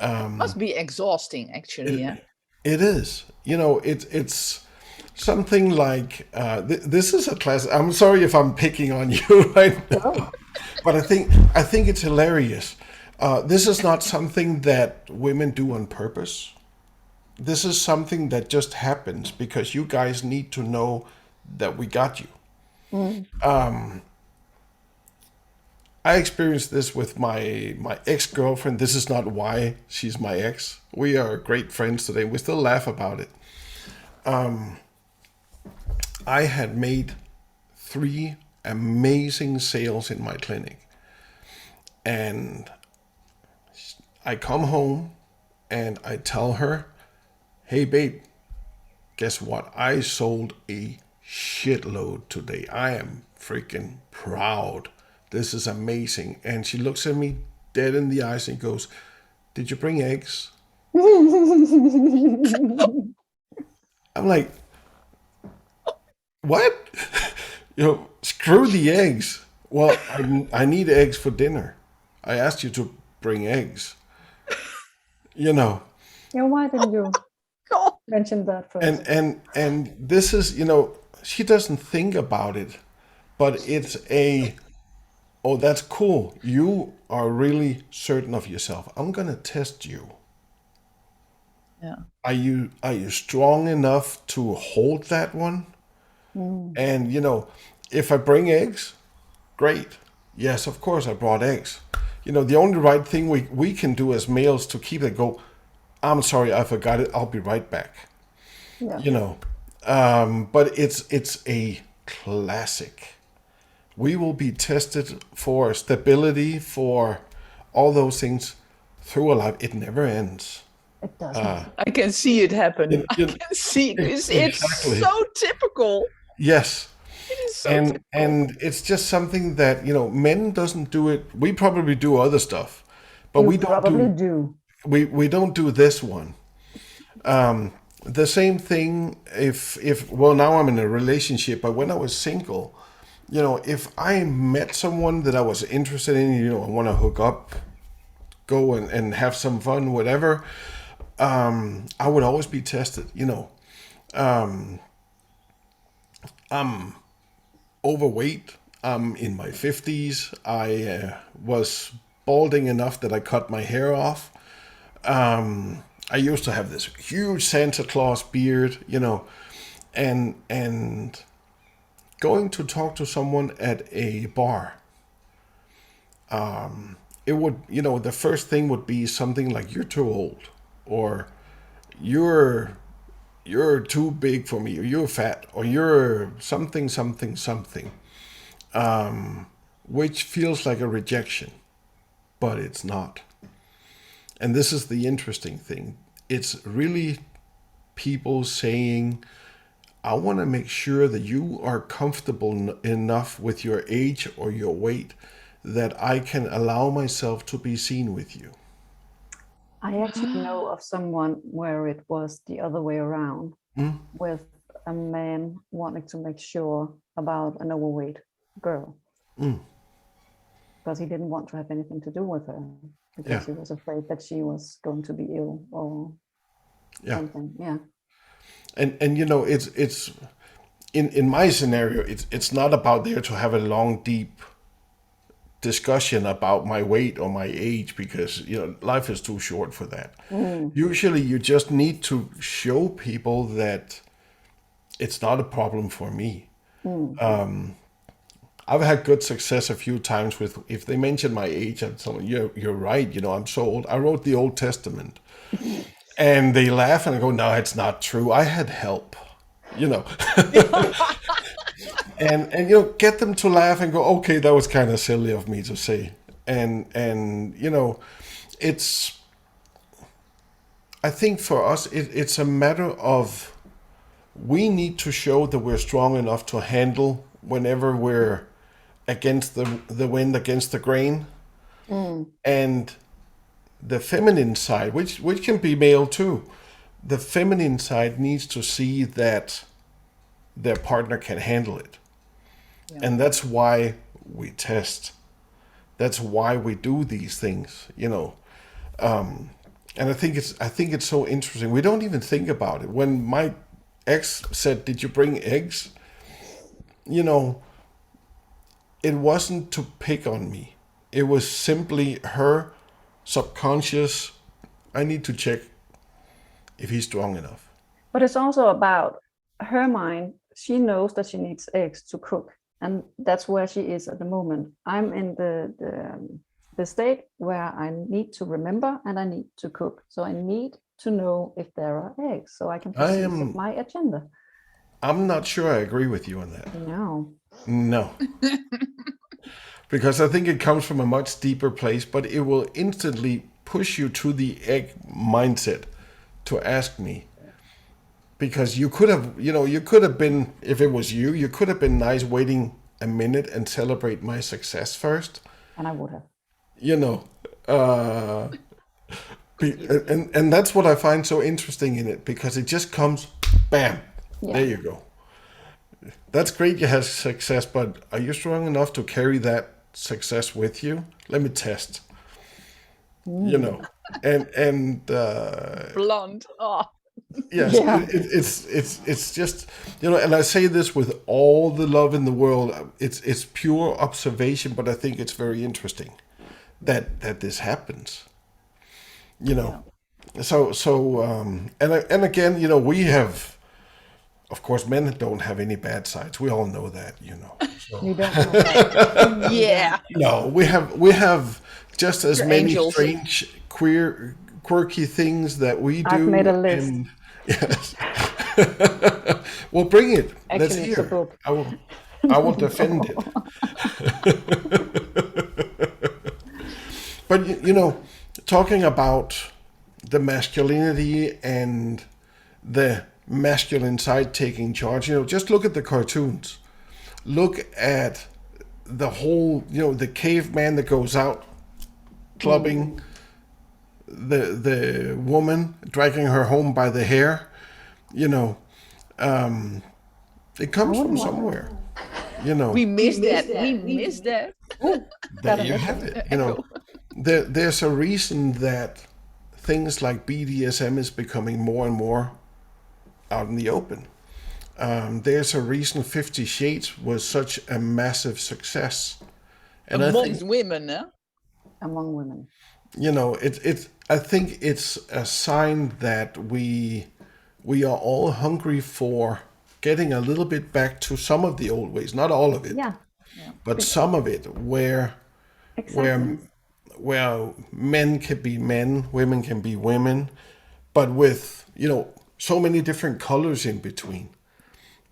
Must be exhausting, actually. Yeah. It is. It's something like this is a class. I'm sorry if I'm picking on you right now, Oh, but I think it's hilarious. This is not something that women do on purpose. This is something that just happens because you guys need to know that we got you. mm, I experienced this with my ex-girlfriend. This is not why she's my ex. We are great friends today. We still laugh about it. I had made 3 amazing sales in my clinic. And I come home and I tell her, hey babe, guess what? I sold a shitload today. I am freaking proud. This is amazing. And she looks at me dead in the eyes and goes, did you bring eggs? I'm like, what? Screw the eggs. Well, I need eggs for dinner. I asked you to bring eggs. You know, Yeah, why didn't you God. mention that and first? and this is, she doesn't think about it, but it's oh, that's cool. You are really certain of yourself. I'm gonna test you. Yeah. Are you strong enough to hold that one? Mm, And if I bring eggs, great. Yes, of course I brought eggs. The only right thing we can do as males to keep it go, I'm sorry, I forgot it. I'll be right back. yeah. You know, but it's a classic. We will be tested for stability, for all those things through a life. It never ends. It doesn't. I can see it happen. You- I you- can see it. It's exactly. so typical. Yes. It is so and typical. and it's just something that men doesn't do it. We probably do other stuff, but You we don't probably do do. we don't do this one. The same thing if well, now I'm in a relationship, but when I was single, if I met someone that I was interested in, I want to hook up, go and have some fun, whatever, I would always be tested. I'm overweight. I'm in my 50s. I was balding enough that I cut my hair off. I used to have this huge Santa Claus beard, and going to talk to someone at a bar. It would, the first thing would be something like "you're too old," or "you're too big for me," or "you're fat," or "you're something, something, something," which feels like a rejection, but it's not. And this is the interesting thing. It's really people saying, I want to make sure that you are comfortable enough with your age or your weight that I can allow myself to be seen with you. I actually know of someone where it was the other way around, with a man wanting to make sure about an overweight girl because he didn't want to have anything to do with her because Yeah, he was afraid that she was going to be ill or yeah. something. Yeah. And it's in my scenario, it's not about there to have a long, deep discussion about my weight or my age, because life is too short for that. Usually you just need to show people that it's not a problem for me. I've had good success a few times with, if they mention my age, I'm telling them, you're right, I'm so old. I wrote the Old Testament. And they laugh and I go, no, it's not true. I had help, you know. and get them to laugh and go, okay, that was kind of silly of me to say. And it's, I think for us, it's a matter of, we need to show that we're strong enough to handle whenever we're against the wind, against the grain. And the feminine side, which can be male too, the feminine side needs to see that their partner can handle it. And that's why we test. That's why we do these things, and I think it's so interesting. We don't even think about it. When my ex said, "Did you bring eggs?" You know, it wasn't to pick on me. It was simply her subconscious. I need to check if he's strong enough. But it's also about her mind. She knows that she needs eggs to cook, and that's where she is at the moment. I'm in the state where I need to remember and I need to cook. So I need to know if there are eggs so I can proceed with my agenda. I'm not sure I agree with you on that. No. No. Because I think it comes from a much deeper place, but it will instantly push you to the egg mindset to ask me. Because you could have been, if it was you could have been nice waiting a minute and celebrate my success first. And I would have. And that's what I find so interesting in it, because it just comes, bam, there you go. That's great you have success, but are you strong enough to carry that success with you? Let me test. And Blonde. Oh. yes, it's just, and I say this with all the love in the world. It's pure observation, but I think it's very interesting that this happens. And again, we have, of course, men don't have any bad sides. We all know that, So. You don't know. Yeah. No, we have just as You're many angels. strange, quirky things that we do. I've made a list. And, yes. Well, bring it. Let's Actually, it's a hear. book. I will defend it. But talking about the masculinity and the masculine side taking charge, just look at the cartoons. Look at the whole, the caveman that goes out clubbing the woman, dragging her home by the hair. It comes from somewhere. We missed that. We missed that. There you have it. There's a reason that things like BDSM is becoming more and more out in the open. There's a reason 50 Shades was such a massive success. And amongst women, huh? Among women. I think it's a sign that we are all hungry for getting a little bit back to some of the old ways, not all of it, but some of it, where men can be men, women can be women, but with so many different colors in between,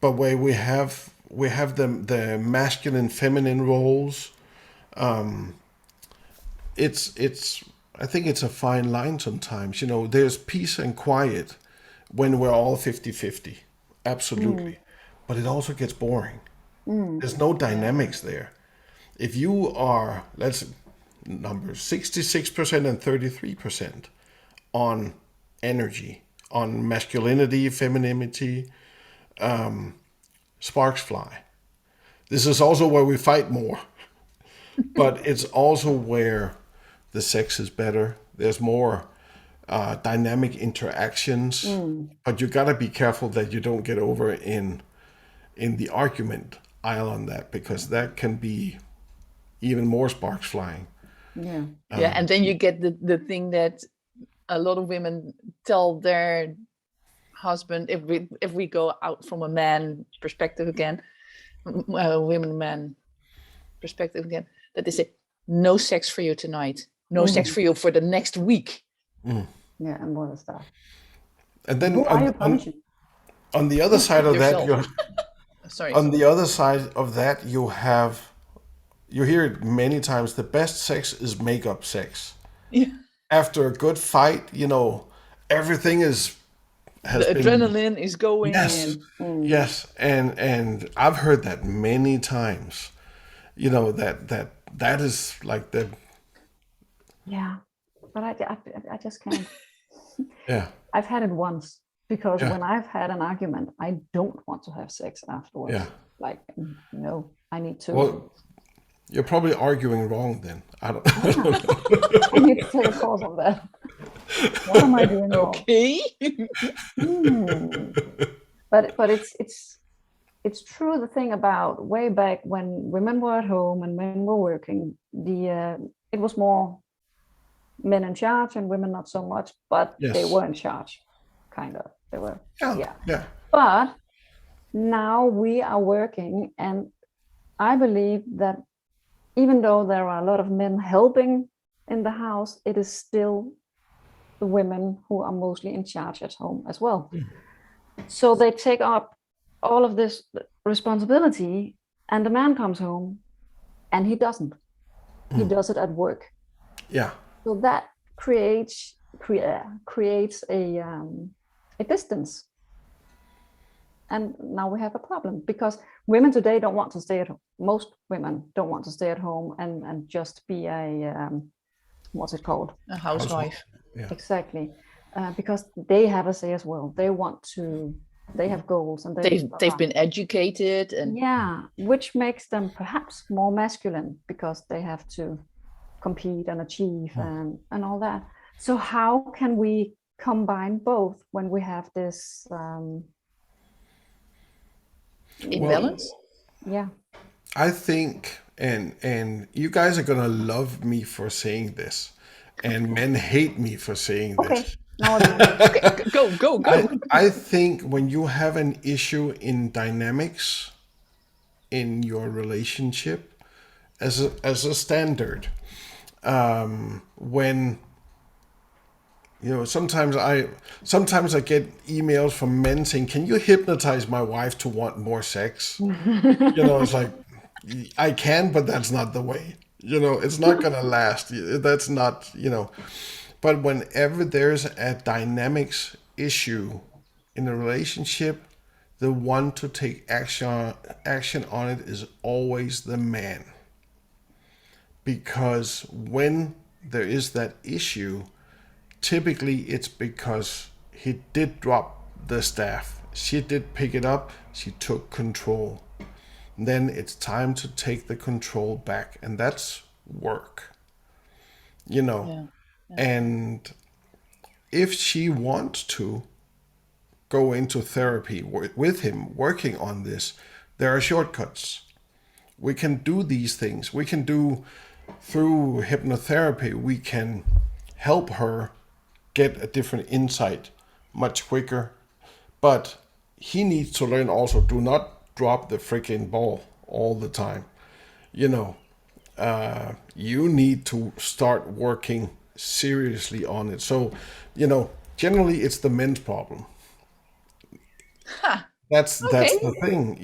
but where we have the masculine, feminine roles. I think it's a fine line sometimes. There's peace and quiet when we're all 50-50. Absolutely. But it also gets boring. There's no dynamics there. If you are, numbers 66% and 33% on energy, on masculinity, femininity, sparks fly. This is also where we fight more. But it's also where the sex is better. There's more dynamic interactions, but you gotta be careful that you don't get over in the argument aisle on that, because that can be even more sparks flying. Yeah. And then you get the thing that a lot of women tell their husband, if we go out from a man perspective again, women-man perspective again, that they say, no sex for you tonight, no sex for you for the next week. Yeah, and more stuff. And then Who are you punishing? on the other side of that, Sorry. On the other side of that, you hear it many times. The best sex is make-up sex. Yeah. After a good fight, everything has the adrenaline is going. Yes, yes, and I've heard that many times. That is like the. Yeah, but I just can't. Yeah. I've had it once, because when I've had an argument, I don't want to have sex afterwards. Yeah. Like, no, I need to. Well, You're probably arguing wrong then. I don't, I don't know. I need to take a course on that. What am I doing wrong? Okay. Hmm. But it's true, the thing about way back when women were at home and men were working, it was more men in charge and women not so much, but they Yes. were in charge, kind of. They were, Yeah. yeah. Yeah. But now we are working, and I believe that even though there are a lot of men helping in the house, it is still the women who are mostly in charge at home as well. So they take up all of this responsibility, and the man comes home and he doesn't. He does it at work. Yeah. So that creates a distance. And now we have a problem because women today don't want to stay at home. Most women don't want to stay at home and just be what's it called? A housewife. Yeah. Exactly. Because they have a say as well. They have goals, and They've been educated, and yeah, which makes them perhaps more masculine because they have to compete and achieve and all that. So how can we combine both when we have this imbalance. yeah. I think, and you guys are gonna love me for saying this, and men hate me for saying Okay. this. Now again. Okay, go. I think when you have an issue in dynamics in your relationship, as a standard, when sometimes I get emails from men saying, "Can you hypnotize my wife to want more sex?" It's like, I can, but that's not the way. It's not gonna last. That's not. But whenever there's a dynamics issue in a relationship, the one to take action on it is always the man. Because when there is that issue, typically it's because he did drop the staff. She did pick it up. She took control. Then it's time to take the control back. And that's work. Yeah. And if she wants to go into therapy with him, working on this, there are shortcuts. We can do these things. We can do through hypnotherapy, we can help her get a different insight much quicker. But he needs to learn also, do not drop the freaking ball all the time. You need to start working seriously on it. So, generally it's the men's problem. That's the thing,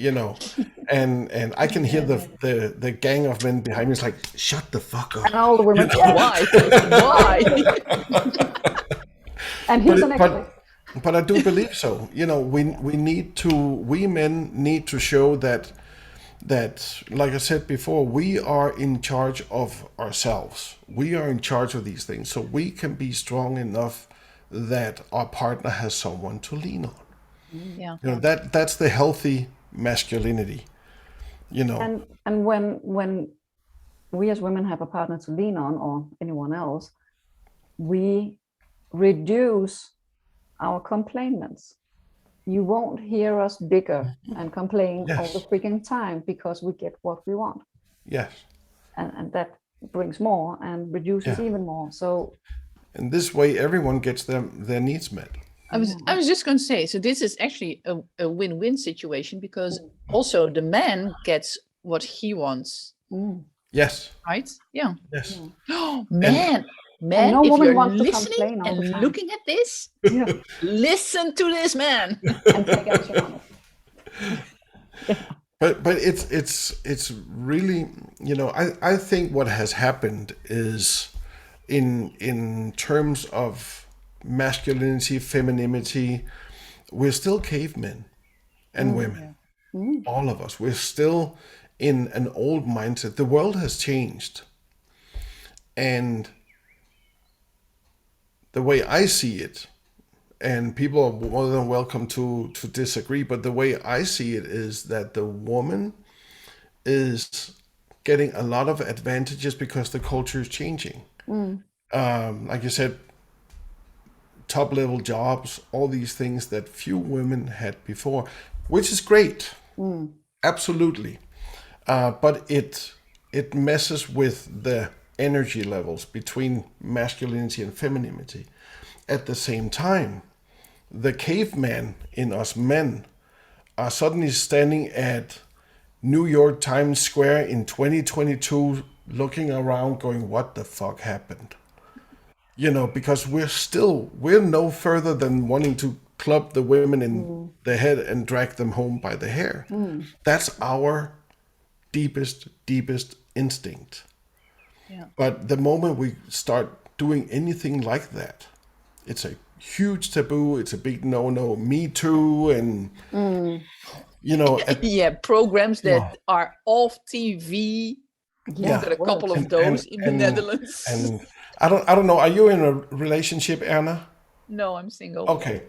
and I can hear the gang of men behind me is like, shut the fuck up. And all the women. Why? And here's an But expert. but I do believe so. We men need to show that like I said before, we are in charge of ourselves. We are in charge of these things, so we can be strong enough that our partner has someone to lean on. Yeah. That's the healthy masculinity. And when we as women have a partner to lean on, or anyone else, we reduce our complaints. You won't hear us bigger and complain all the freaking time because we get what we want. Yes. And that brings more and reduces even more. So in this way, everyone gets their needs met. I was just going to say, so this is actually a win-win situation because also the man gets what he wants. Yes. Right? Yeah. Yes. Man, no if woman you're wants to listening complain all the and time. looking at this, listen to this man. And take action on it. But it's really, I think what has happened is in terms of masculinity, femininity, we're still cavemen and women. All of us. We're still in an old mindset. The world has changed. And the way I see it, and people are more than welcome to disagree, but the way I see it is that the woman is getting a lot of advantages because the culture is changing. Like you said, top level jobs, all these things that few women had before, which is great, absolutely. But it messes with the energy levels between masculinity and femininity. At the same time, the caveman in us men are suddenly standing at New York Times Square in 2022 looking around going, what the fuck happened? Because we're no further than wanting to club the women in the head and drag them home by the hair. That's our deepest instinct. Yeah. But the moment we start doing anything like that, it's a huge taboo. It's a big no. Me too. And, Yeah, programs that are off TV. Yeah. Got a couple of those in the Netherlands. And I don't know. Are you in a relationship, Anna? No, I'm single. Okay.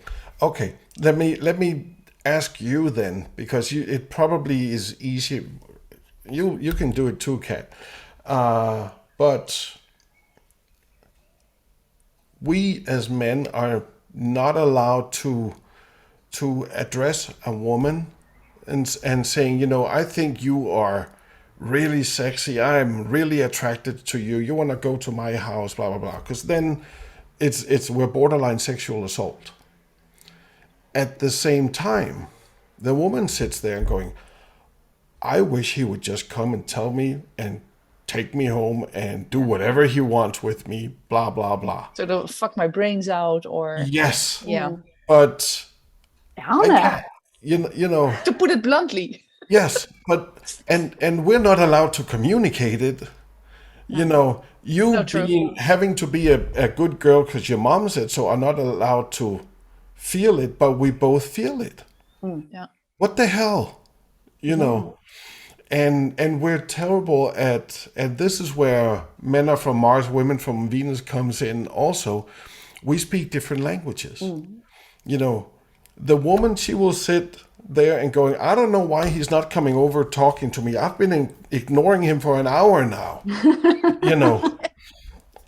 Let me ask you then, because it probably is easy. You can do it too, Kat. But we as men are not allowed to address a woman and saying, I think you are really sexy. I'm really attracted to you. You want to go to my house, blah blah blah. Because then we're borderline sexual assault. At the same time, the woman sits there and going, I wish he would just come and tell me and take me home and do whatever he wants with me, blah blah blah. So don't fuck my brains out, or Yes. yeah. But Anna, you know, To put it bluntly. yes, but and we're not allowed to communicate it. You true. having to be a good girl because your mom said so are not allowed to feel it, but we both feel it. Yeah. What the hell? And we're terrible at, and this is where men are from Mars, women from Venus comes in also. We speak different languages. The woman, she will sit there and going, I don't know why he's not coming over talking to me. I've been ignoring him for an hour now.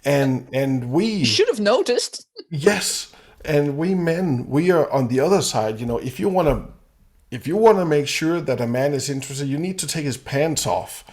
And we You should have noticed. yes, and we men, we are on the other side. If you want to make sure that a man is interested, you need to take his pants off.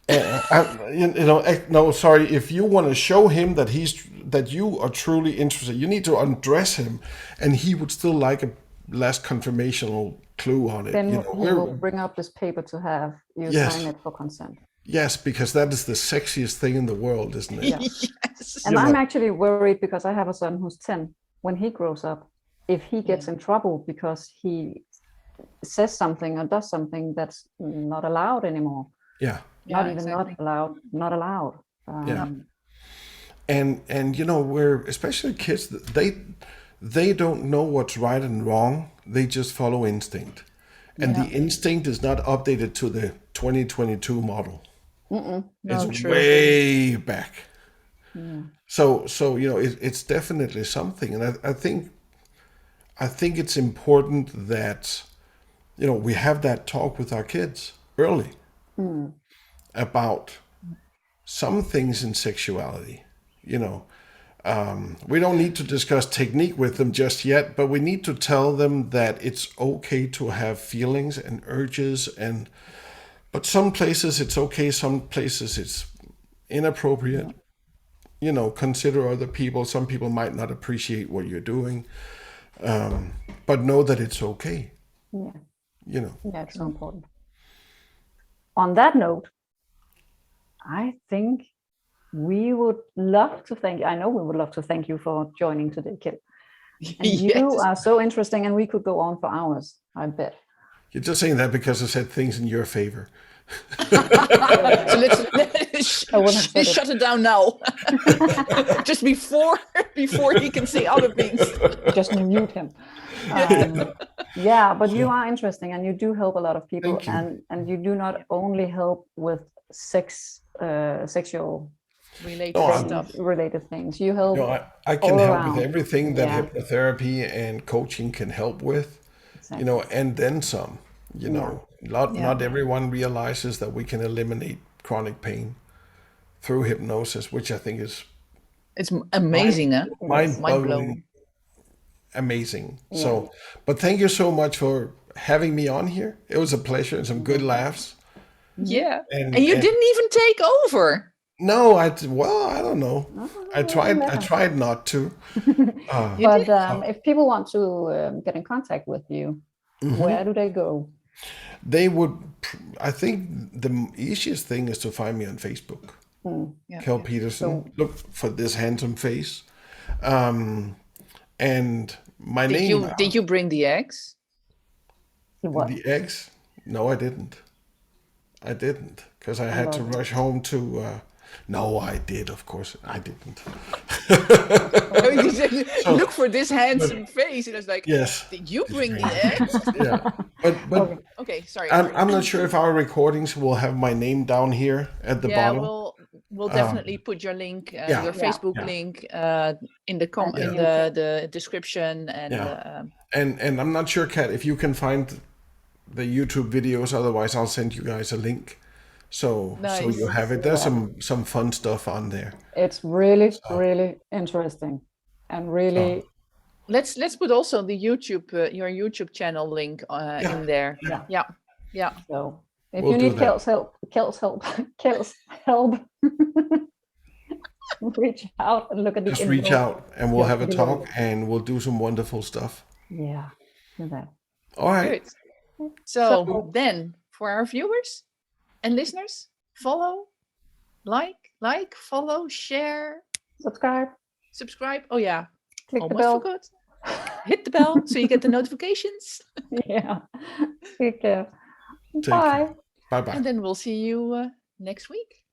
No, sorry. If you want to show him that you are truly interested, you need to undress him, and he would still like a last confirmational clue on it. then he will bring up this paper to have you Yes. sign it for consent. Yes, because that is the sexiest thing in the world, isn't it? Yeah. Yes. And I'm actually worried because I have a son who's 10. When he grows up, if he gets in trouble because he says something or does something that's not allowed anymore, Yeah. not even exactly. not allowed. Yeah. And we're especially kids. They don't know what's right and wrong. They just follow instinct, and the instinct is not updated to the 2022 model. It's true. way back. So it's definitely something, and I think it's important that we have that talk with our kids early about some things in sexuality. We don't need to discuss technique with them just yet, but we need to tell them that it's okay to have feelings and urges, but some places it's okay, some places it's inappropriate. Consider other people. Some people might not appreciate what you're doing, but know that it's okay. Yeah, it's so important. On that note, I think we would love to thank you. I know we would love to thank you for joining today, Keld. And you are so interesting, and we could go on for hours, I bet. You're just saying that because I said things in your favor. So let's shut it down now. Just before he can say other things. Just mute him. But you are interesting, and you do help a lot of people. And you do not only help with sexual related things. You help. I can help around. with everything that hypnotherapy and coaching can help with. Exactly. And then some. Not everyone realizes that we can eliminate chronic pain through hypnosis, which I think is It's amazing, huh? mind-boggling, Mind-blowing. amazing. Yeah. So, but thank you so much for having me on here. It was a pleasure and some good laughs. Yeah. And And you didn't even take over. no, well, I don't know. I matter. tried not to. You But did. if people want to get in contact with you, where do they go? They would. I think the easiest thing is to find me on Facebook. Yeah. Keld Petersen. Look for this handsome face. And my name. Did you bring the eggs? What? The eggs? No, I didn't. Because I had to rush home to. No, I did. Of course, I didn't. You said, look for this handsome face, and I was like, Yes. did you bring the eggs? Yeah, but Okay, sorry. I'm not sure if our recordings will have my name down here at the Yeah, bottom. we'll definitely put your link, your Facebook link, in the in the description, and And I'm not sure, Kat, if you can find the YouTube videos. Otherwise, I'll send you guys a link. So you have it. There's some fun stuff on there. It's really interesting, and really. let's put also the YouTube your YouTube channel link in there. Yeah. So if We'll you do need that. Keld's help, reach out and look at the Just info. reach out and we'll have a below. talk and we'll do some wonderful stuff. Yeah, do that. All right. Good. So then, for our viewers and listeners, follow, like, follow, share, Subscribe. Oh yeah, Click almost the bell. forgot. Hit the bell so you get the notifications. Yeah. Take care. Take Bye. care. Bye-bye. And then we'll see you next week.